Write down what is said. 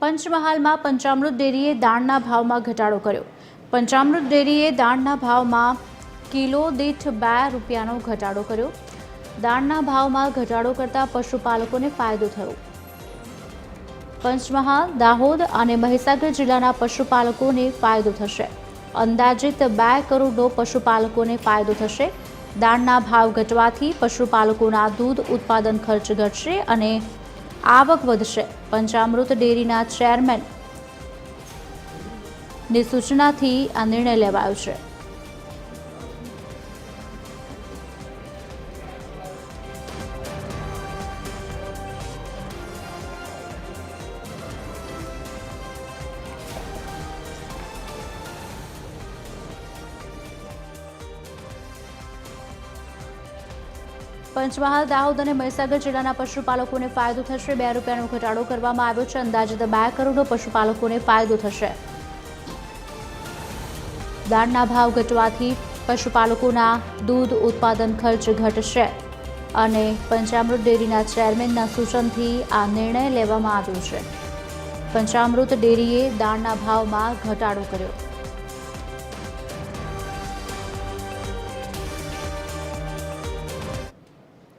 પંચમહાલમાં પંચામૃત ડેરીએ દાણના ભાવમાં ઘટાડો કર્યો। પંચામૃત ડેરીએ દાણના ભાવમાં કિલો દીઠ 2 રૂપિયાનો ઘટાડો કર્યો। દાણના ભાવમાં ઘટાડો કરતાં પશુપાલકોને ફાયદો થયો। પંચમહાલ, દાહોદ અને મહીસાગર જિલ્લાના પશુપાલકોને ફાયદો થશે। અંદાજિત 2 કરોડનો પશુપાલકોને ફાયદો થશે। દાણના ભાવ ઘટવાથી પશુપાલકોના દૂધ ઉત્પાદન ખર્ચ ઘટશે અને આવક વધશે। પંચામૃત ડેરીના ચેરમેન ની સૂચનાથી આ નિર્ણય લેવાયો છે। પંચમહાલ, દાહોદ અને મહીસાગર જિલ્લાના પશુપાલકોને ફાયદો થશે। 2 રૂપિયાનો ઘટાડો કરવામાં આવ્યો છે। અંદાજિત 2 કરોડ પશુપાલકોને ફાયદો થશે। દાણના ભાવ ઘટવાથી પશુપાલકોના દૂધ ઉત્પાદન ખર્ચ ઘટશે અને પંચામૃત ડેરીના ચેરમેનના સૂચનથી આ નિર્ણય લેવામાં આવ્યો છે। પંચામૃત ડેરીએ દાણના ભાવમાં ઘટાડો કર્યો।